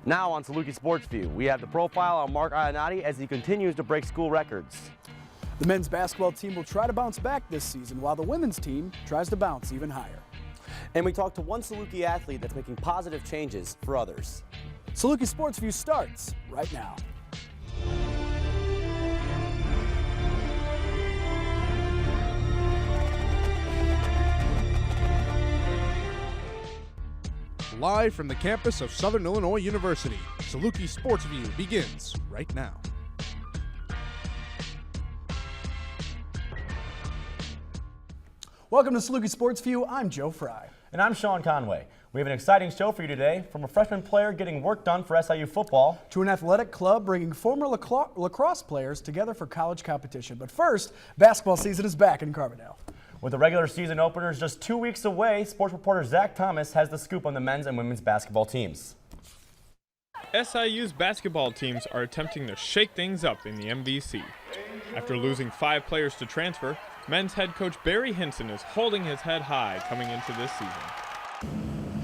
Now on Saluki Sportsview, we have the profile on Mark Ionati as he continues to break school records. The men's basketball team will try to bounce back this season while the women's team tries to bounce even higher. And we talked to one Saluki athlete that's making positive changes for others. Saluki Sportsview starts right now. Live from the campus of Southern Illinois University, Saluki Sportsview begins right now. Welcome to Saluki Sportsview. I'm Joe Frye. And I'm Sean Conway. We have an exciting show for you today, from a freshman player getting work done for SIU football to an athletic club bringing former lacrosse players together for college competition. But first, basketball season is back in Carbondale. With the regular season openers just 2 weeks away, sports reporter Zach Thomas has the scoop on the men's and women's basketball teams. SIU's basketball teams are attempting to shake things up in the MVC. After losing 5 players to transfer, men's head coach Barry Hinson is holding his head high coming into this season.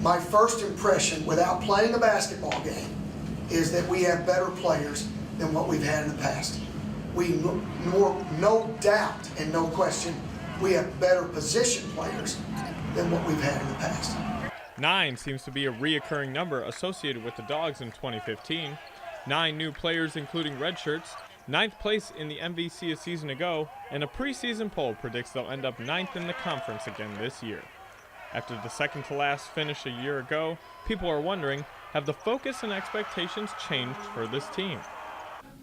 My first impression without playing a basketball game is that we have better players than what we've had in the past. No doubt and no question, we have better position players than what we've had in the past. 9 seems to be a reoccurring number associated with the Dogs in 2015. 9 new players including redshirts, 9th place in the MVC a season ago, and a preseason poll predicts they'll end up 9th in the conference again this year. After the second to last finish a year ago, people are wondering, have the focus and expectations changed for this team?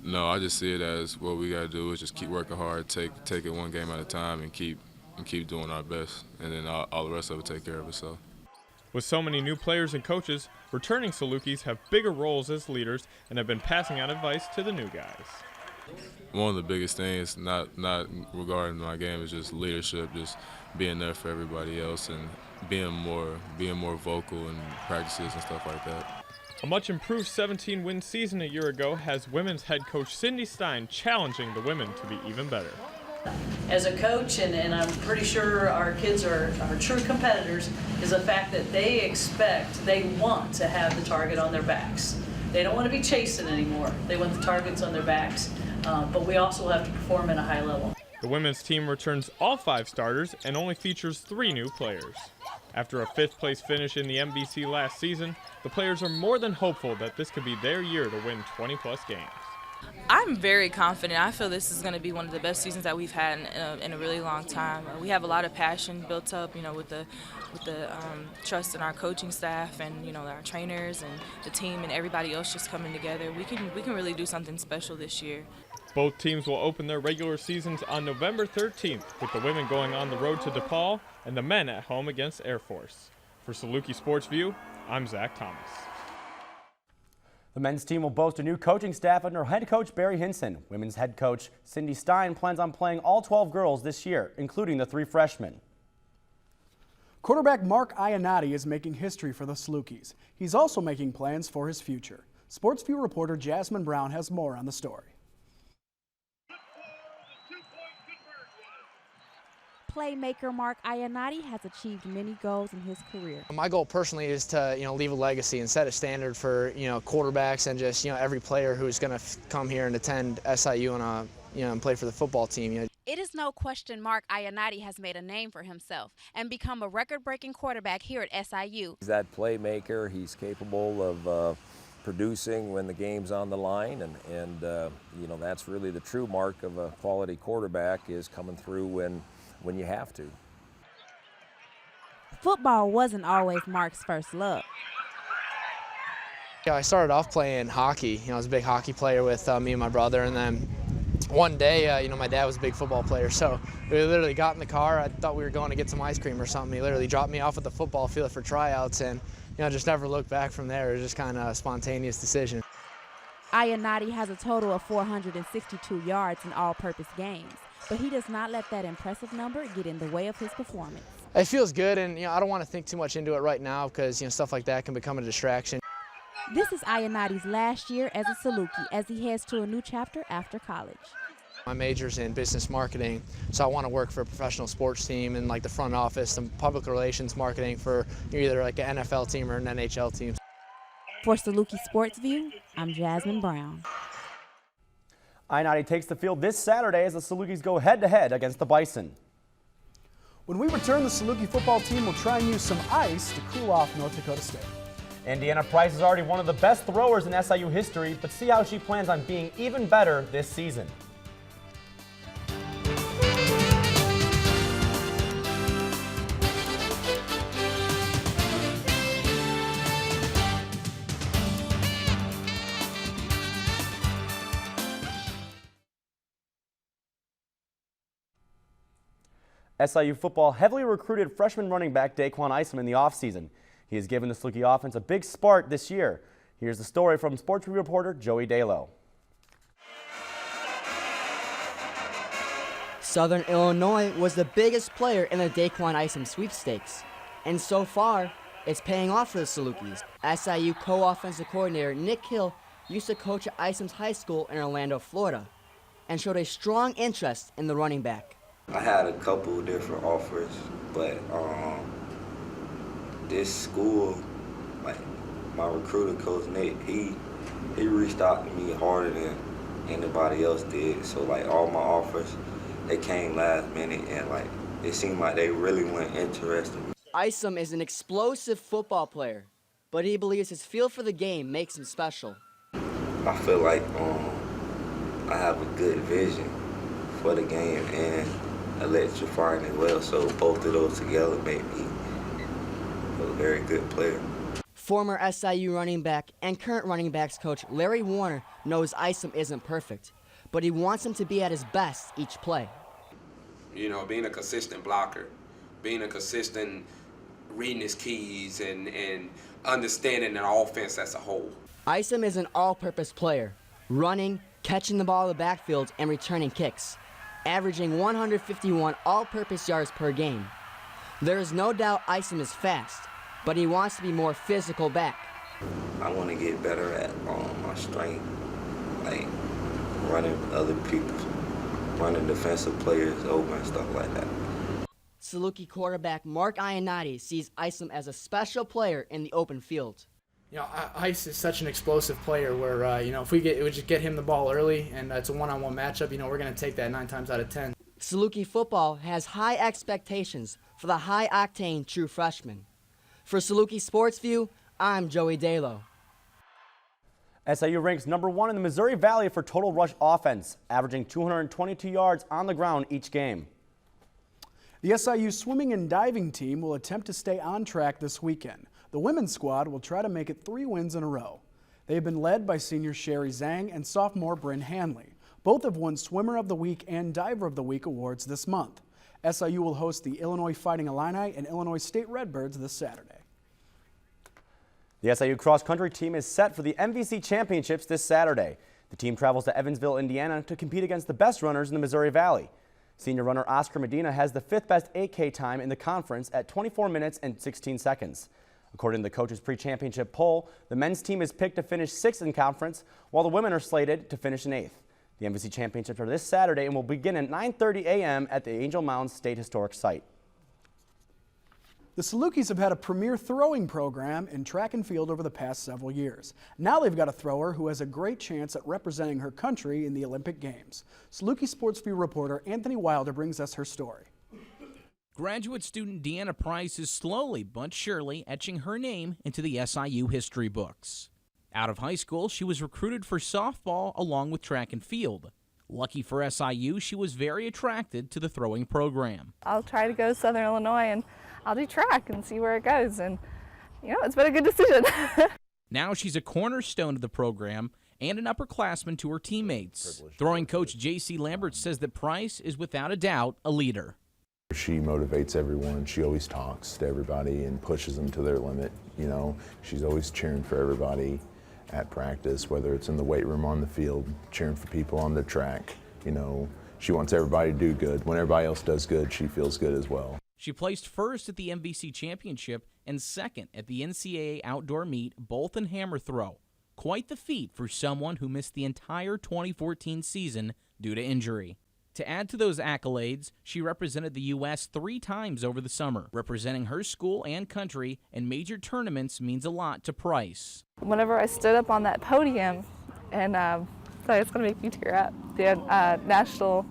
No, I just see it as what we got to do is just keep working hard, take it one game at a time, and keep doing our best, and then all the rest of it take care of itself. With so many new players and coaches, returning Salukis have bigger roles as leaders and have been passing out advice to the new guys. One of the biggest things, not regarding my game, is just leadership, just being there for everybody else and being more vocal in practices and stuff like that. A much improved 17-win season a year ago has women's head coach Cindy Stein challenging the women to be even better. As a coach, and I'm pretty sure our kids are true competitors, is the fact that they want to have the target on their backs. They don't want to be chasing anymore. They want the targets on their backs, but we also have to perform at a high level. The women's team returns all 5 starters and only features 3 new players. After a 5th place finish in the MVC last season, the players are more than hopeful that this could be their year to win 20-plus games. I'm very confident. I feel this is going to be one of the best seasons that we've had in a really long time. We have a lot of passion built up, with the trust in our coaching staff and our trainers and the team and everybody else just coming together. We can really do something special this year. Both teams will open their regular seasons on November 13th, with the women going on the road to DePaul and the men at home against Air Force. For Saluki Sportsview, I'm Zach Thomas. The men's team will boast a new coaching staff under head coach Barry Hinson. Women's head coach Cindy Stein plans on playing all 12 girls this year, including the 3 freshmen. Quarterback Mark Ionati is making history for the Salukis. He's also making plans for his future. Sportsview reporter Jasmine Brown has more on the story. Playmaker Mark Ionati has achieved many goals in his career. My goal personally is to leave a legacy and set a standard for quarterbacks and just every player who's going to come here and attend SIU and play for the football team. It is no question Mark Ionati has made a name for himself and become a record-breaking quarterback here at SIU. He's that playmaker. He's capable of producing when the game's on the line, and that's really the true mark of a quality quarterback, is coming through when you have to. Football wasn't always Mark's first love. I started off playing hockey. I was a big hockey player with me and my brother, and then one day, my dad was a big football player, so we literally got in the car. I thought we were going to get some ice cream or something. He literally dropped me off at the football field for tryouts, and just never looked back from there. It was just kind of a spontaneous decision. Ionati has a total of 462 yards in all-purpose games, but he does not let that impressive number get in the way of his performance. It feels good, and I don't want to think too much into it right now because stuff like that can become a distraction. This is Ionati's last year as a Saluki as he heads to a new chapter after college. My major's in business marketing, so I want to work for a professional sports team in the front office and public relations marketing for either an NFL team or an NHL team. For Saluki Sportsview, I'm Jasmine Brown. I-90 takes the field this Saturday as the Salukis go head-to-head against the Bison. When we return, the Saluki football team will try and use some ice to cool off North Dakota State. Indiana Price is already one of the best throwers in SIU history, but see how she plans on being even better this season. SIU football heavily recruited freshman running back Daquan Isom in the offseason. He has given the Saluki offense a big spark this year. Here's the story from Sports Review reporter Joey Dalo. Southern Illinois was the biggest player in the Daquan Isom sweepstakes. And so far, it's paying off for the Salukis. SIU co-offensive coordinator Nick Hill used to coach at Isom's high school in Orlando, Florida, and showed a strong interest in the running back. I had a couple different offers, but this school, like my recruiter coach Nick, he reached out to me harder than anybody else did. So like all my offers, they came last minute, and like it seemed like they really weren't interested. Isom is an explosive football player, but he believes his feel for the game makes him special. I feel like I have a good vision for the game and electrifying as well, so both of those together make me a very good player. Former SIU running back and current running backs coach Larry Warner knows Isom isn't perfect, but he wants him to be at his best each play. You know, being a consistent blocker, being a consistent reading his keys and understanding an offense as a whole. Isom is an all-purpose player, running, catching the ball in the backfield, and returning kicks, averaging 151 all-purpose yards per game. There is no doubt Isom is fast, but he wants to be more physical back. I want to get better at my strength, like running other people, running defensive players over and stuff like that. Saluki quarterback Mark Iannotti sees Isom as a special player in the open field. You know, Ice is such an explosive player where, you know, if we just get him the ball early and it's a one-on-one matchup, you know, we're going to take that 9 times out of 10. Saluki football has high expectations for the high-octane true freshman. For Saluki Sportsview, I'm Joey Dalo. SIU ranks #1 in the Missouri Valley for total rush offense, averaging 222 yards on the ground each game. The SIU swimming and diving team will attempt to stay on track this weekend. The women's squad will try to make it 3 wins in a row. They have been led by senior Sherry Zhang and sophomore Bryn Hanley. Both have won Swimmer of the Week and Diver of the Week awards this month. SIU will host the Illinois Fighting Illini and Illinois State Redbirds this Saturday. The SIU cross-country team is set for the MVC Championships this Saturday. The team travels to Evansville, Indiana to compete against the best runners in the Missouri Valley. Senior runner Oscar Medina has the 5th best 8K time in the conference at 24 minutes and 16 seconds. According to the coaches' pre-championship poll, the men's team is picked to finish 6th in conference, while the women are slated to finish in 8th. The MVC Championships are this Saturday and will begin at 9:30 a.m. at the Angel Mound State Historic Site. The Salukis have had a premier throwing program in track and field over the past several years. Now they've got a thrower who has a great chance at representing her country in the Olympic Games. Saluki Sportsview reporter Anthony Wilder brings us her story. Graduate student Deanna Price is slowly but surely etching her name into the SIU history books. Out of high school, she was recruited for softball along with track and field. Lucky for SIU, she was very attracted to the throwing program. I'll try to go to Southern Illinois and I'll do track and see where it goes. And, you know, it's been a good decision. Now she's a cornerstone of the program and an upperclassman to her teammates. Throwing coach J.C. Lambert says that Price is without a doubt a leader. She motivates everyone. She always talks to everybody and pushes them to their limit. You know, she's always cheering for everybody at practice, whether it's in the weight room, on the field, cheering for people on the track. You know, she wants everybody to do good. When everybody else does good, she feels good as well. She placed first at the MVC Championship and second at the NCAA outdoor meet, both in hammer throw. Quite the feat for someone who missed the entire 2014 season due to injury. To add to those accolades, she represented the U.S. 3 times over the summer. Representing her school and country in major tournaments means a lot to Price. Whenever I stood up on that podium, and sorry, it's going to make me tear up, the national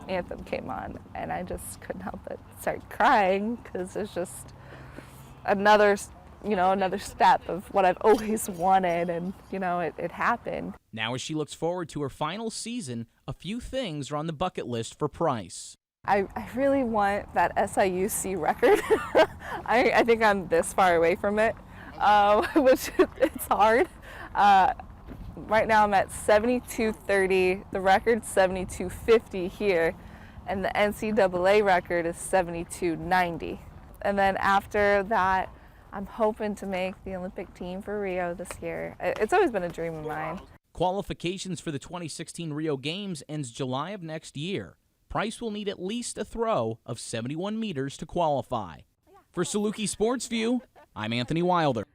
anthem came on, and I just couldn't help but start crying because it's just another step of what I've always wanted, and, it happened. Now as she looks forward to her final season, a few things are on the bucket list for Price. I really want that SIUC record. I think I'm this far away from it, which it's hard. Right now I'm at 72.30, the record's 72.50 here, and the NCAA record is 72.90. And then after that, I'm hoping to make the Olympic team for Rio this year. It's always been a dream of mine. Qualifications for the 2016 Rio Games ends July of next year. Price will need at least a throw of 71 meters to qualify. For Saluki Sportsview, I'm Anthony Wilder.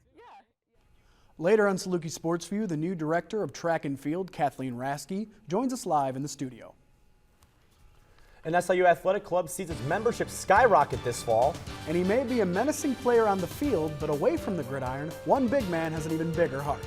Later on Saluki Sportsview, the new director of track and field, Kathleen Rasky, joins us live in the studio. An SIU athletic club sees its membership skyrocket this fall. And he may be a menacing player on the field, but away from the gridiron, one big man has an even bigger heart.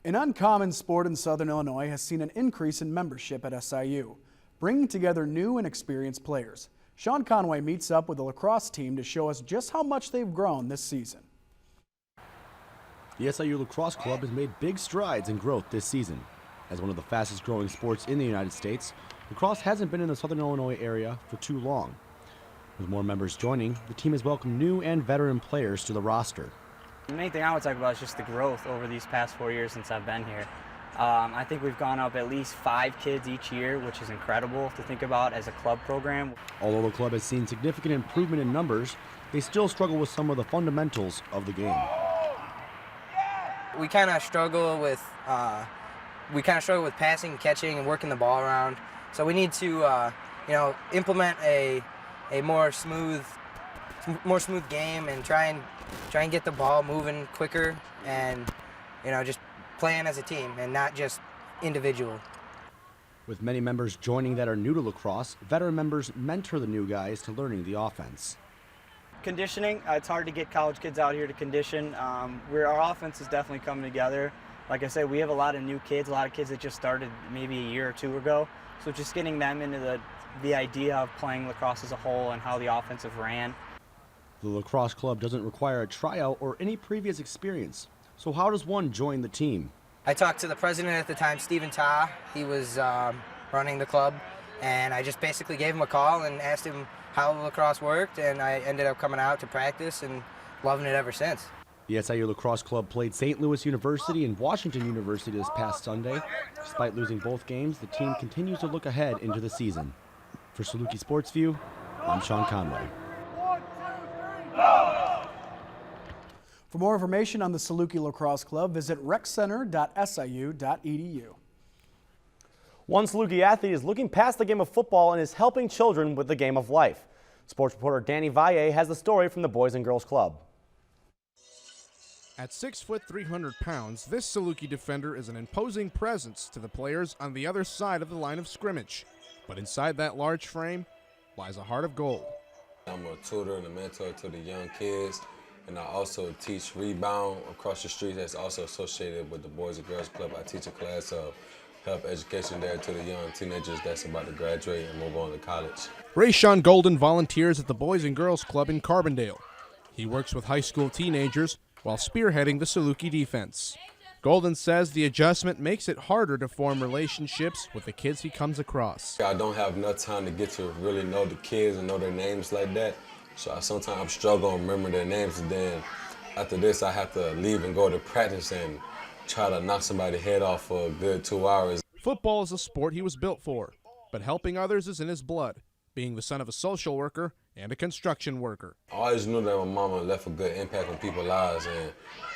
An uncommon sport in Southern Illinois has seen an increase in membership at SIU, bringing together new and experienced players. Sean Conway meets up with the lacrosse team to show us just how much they've grown this season. The SIU Lacrosse Club has made big strides in growth this season. As one of the fastest growing sports in the United States, lacrosse hasn't been in the Southern Illinois area for too long. With more members joining, the team has welcomed new and veteran players to the roster. The main thing I would talk about is just the growth over these past 4 years since I've been here. I think we've gone up at least 5 kids each year, which is incredible to think about as a club program. Although the club has seen significant improvement in numbers, they still struggle with some of the fundamentals of the game. We kind of struggle with passing, catching, and working the ball around. So we need to, implement a more smooth game and try and get the ball moving quicker, and just playing as a team and not just individual. With many members joining that are new to lacrosse, veteran members mentor the new guys to learning the offense. Conditioning, it's hard to get college kids out here to condition. Our offense is definitely coming together. Like I said, we have a lot of new kids, a lot of kids that just started maybe a year or two ago. So just getting them into the idea of playing lacrosse as a whole and how the offensive ran. The lacrosse club doesn't require a tryout or any previous experience. So how does one join the team? I talked to the president at the time, Stephen Ta. He was running the club, and I just basically gave him a call and asked him how lacrosse worked, and I ended up coming out to practice and loving it ever since. The SIU Lacrosse Club played St. Louis University and Washington University this past Sunday. Despite losing both games, the team continues to look ahead into the season. For Saluki Sportsview, I'm Sean Conway. For more information on the Saluki Lacrosse Club, visit reccenter.siu.edu. One Saluki athlete is looking past the game of football and is helping children with the game of life. Sports reporter Danny Valle has the story from the Boys and Girls Club. At 6 foot 300 pounds, this Saluki defender is an imposing presence to the players on the other side of the line of scrimmage. But inside that large frame lies a heart of gold. I'm a tutor and a mentor to the young kids, and I also teach rebound across the street that's also associated with the Boys and Girls Club. I teach a class of health education there to the young teenagers that's about to graduate and move on to college. Rayshawn Golden volunteers at the Boys and Girls Club in Carbondale. He works with high school teenagers while spearheading the Saluki defense. Golden says the adjustment makes it harder to form relationships with the kids he comes across. I don't have enough time to get to really know the kids and know their names like that. So sometimes I'm struggling to remember their names, and then after this I have to leave and go to practice and try to knock somebody's head off for a good 2 hours. Football is a sport he was built for, but helping others is in his blood, being the son of a social worker and a construction worker. I always knew that my mama left a good impact on people's lives, and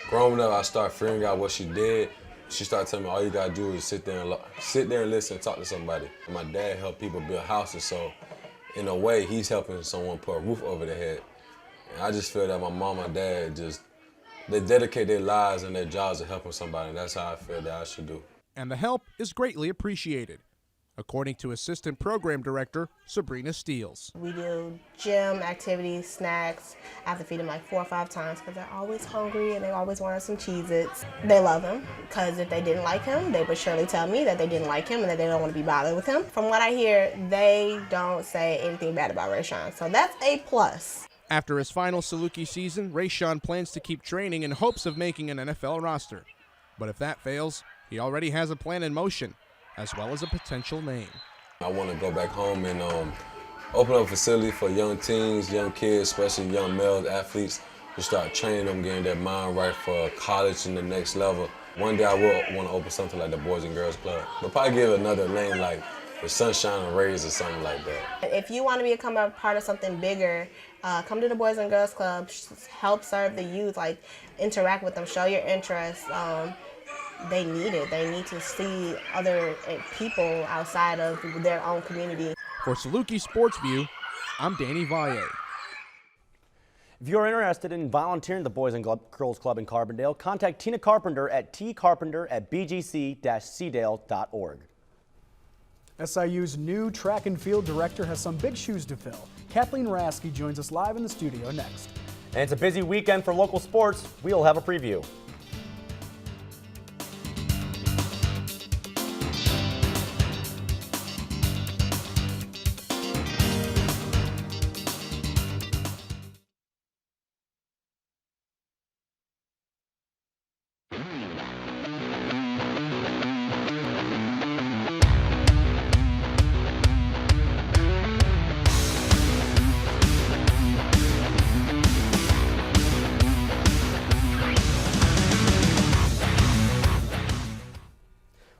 growing up I started figuring out what she did. She started telling me all you gotta do is sit there and listen and talk to somebody. My dad helped people build houses, so in a way, he's helping someone put a roof over their head. And I just feel that my mom and dad they dedicate their lives and their jobs to helping somebody, and that's how I feel that I should do. And the help is greatly appreciated, according to Assistant Program Director Sabrina Steels. We do gym activities, snacks. I have to feed them like 4 or 5 times because they're always hungry and they always want some Cheez-Its. They love him because if they didn't like him, they would surely tell me that they didn't like him and that they don't want to be bothered with him. From what I hear, they don't say anything bad about Rayshawn, so that's a plus. After his final Saluki season, Rayshawn plans to keep training in hopes of making an NFL roster. But if that fails, he already has a plan in motion, as well as a potential name. I want to go back home and open up a facility for young teens, young kids, especially young male athletes, to start training them, getting their mind right for college and the next level. One day I will want to open something like the Boys and Girls Club, but probably give it another name like the Sunshine and Rays or something like that. If you want to become a part of something bigger, come to the Boys and Girls Club, help serve the youth, like interact with them, show your interest. They need it. They need to see other people outside of their own community. For Saluki Sportsview, I'm Danny Valle. If you're interested in volunteering at the Boys and Girls Club in Carbondale, contact Tina Carpenter at tcarpenter@bgc-cdale.org. SIU's new track and field director has some big shoes to fill. Kathleen Rasky joins us live in the studio next. And it's a busy weekend for local sports. We'll have a preview.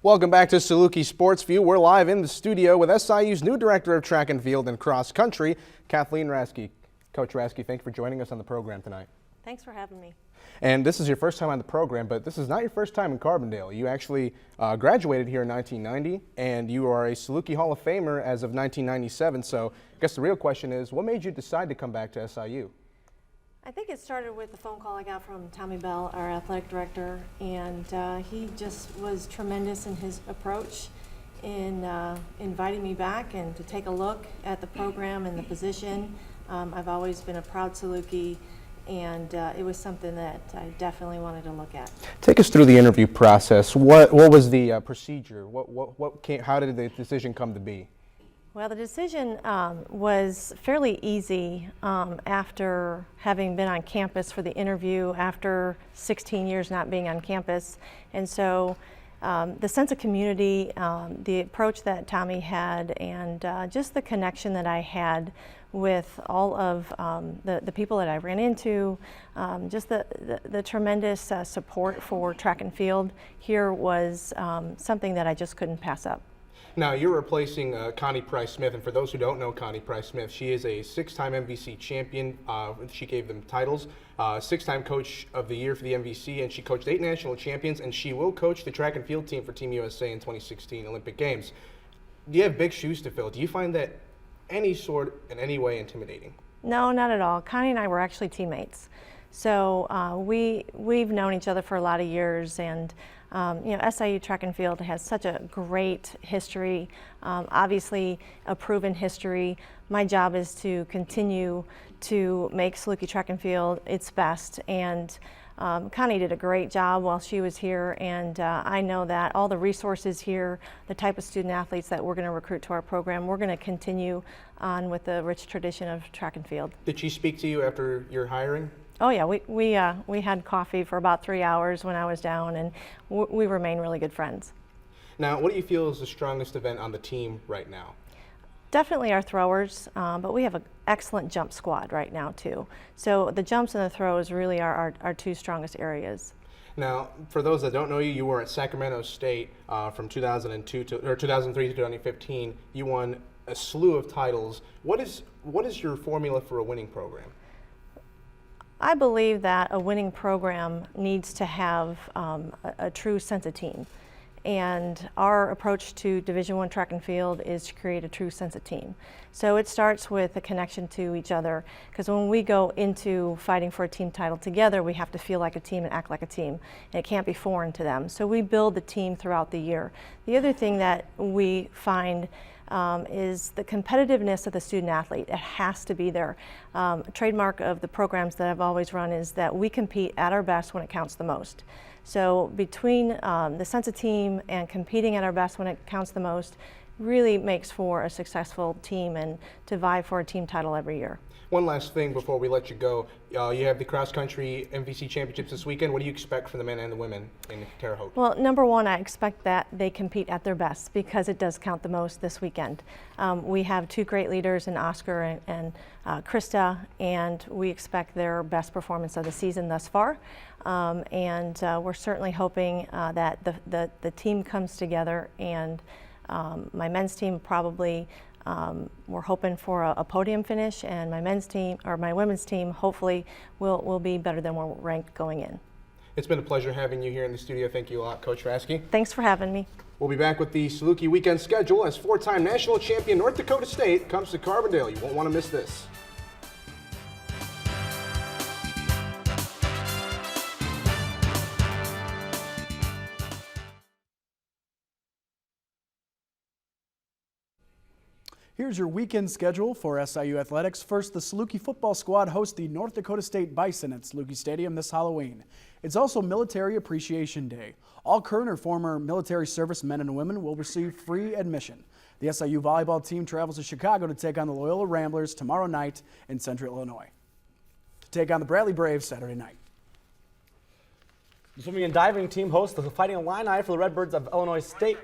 Welcome back to Saluki Sportsview. We're live in the studio with SIU's new director of track and field and cross country, Kathleen Rasky. Coach Rasky, thank you for joining us on the program tonight. Thanks for having me. And this is your first time on the program, but this is not your first time in Carbondale. You actually graduated here in 1990, and you are a Saluki Hall of Famer as of 1997. So I guess the real question is, what made you decide to come back to SIU? I think it started with the phone call I got from Tommy Bell, our athletic director, and he just was tremendous in his approach in inviting me back and to take a look at the program and the position. I've always been a proud Saluki, and it was something that I definitely wanted to look at. Take us through the interview process. What was the procedure? How did the decision come to be? Well, the decision was fairly easy after having been on campus for the interview after 16 years not being on campus. And so the sense of community, the approach that Tommy had, and just the connection that I had with all of the people that I ran into, just the tremendous support for track and field here was something that I just couldn't pass up. Now, you're replacing Connie Price-Smith, and for those who don't know Connie Price-Smith, she is a 6-time MVC champion. She gave them titles, 6-time Coach of the Year for the MVC, and she coached 8 national champions, and she will coach the track and field team for Team USA in 2016 Olympic Games. You have big shoes to fill. Do you find that in any way intimidating? No, not at all. Connie and I were actually teammates. So we've known each other for a lot of years, and you know, SIU track and field has such a great history, obviously a proven history. My job is to continue to make Saluki track and field its best, and Connie did a great job while she was here, and I know that all the resources here, the type of student athletes that we're going to recruit to our program, we're going to continue on with the rich tradition of track and field. Did she speak to you after your hiring? Oh yeah, we had coffee for about 3 hours when I was down, and we remain really good friends. Now, what do you feel is the strongest event on the team right now? Definitely our throwers, but we have an excellent jump squad right now too. So the jumps and the throws really are our 2 strongest areas. Now, for those that don't know you, you were at Sacramento State from 2003 to 2015. You won a slew of titles. What is your formula for a winning program? I believe that a winning program needs to have a true sense of team. And our approach to Division I track and field is to create a true sense of team. So it starts with a connection to each other, because when we go into fighting for a team title together, we have to feel like a team and act like a team. And it can't be foreign to them. So we build the team throughout the year. The other thing that we find is the competitiveness of the student athlete. It has to be there. A trademark of the programs that I've always run is that we compete at our best when it counts the most. So between the sense of team and competing at our best when it counts the most really makes for a successful team and to vie for a team title every year. One last thing before we let you go. You have the cross country MVC championships this weekend. What do you expect from the men and the women in Terre Haute? Well, number one, I expect that they compete at their best because it does count the most this weekend. We have two great leaders in Oscar and Krista, and we expect their best performance of the season thus far. We're certainly hoping that the team comes together, and my men's team probably we're hoping for a podium finish, and my women's team hopefully will be better than we're ranked going in. It's been a pleasure having you here in the studio. Thank you a lot, Coach Rasky. Thanks for having me. We'll be back with the Saluki weekend schedule as four-time national champion North Dakota State comes to Carbondale. You won't want to miss this. Here's your weekend schedule for SIU athletics. First, the Saluki football squad hosts the North Dakota State Bison at Saluki Stadium this Halloween. It's also Military Appreciation Day. All current or former military service men and women will receive free admission. The SIU volleyball team travels to Chicago to take on the Loyola Ramblers tomorrow night in Central Illinois. To take on the Bradley Braves Saturday night. The swimming and diving team hosts the Fighting Illini for the Redbirds of Illinois State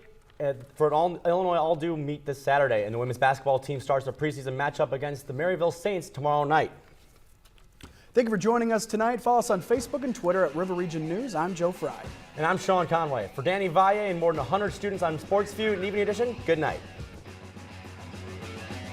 for an Illinois All-Do meet this Saturday, and the women's basketball team starts their preseason matchup against the Maryville Saints tomorrow night. Thank you for joining us tonight. Follow us on Facebook and Twitter at River Region News. I'm Joe Frye. And I'm Sean Conway. For Danny Valle and more than 100 students on Sportsview and Evening Edition, good night.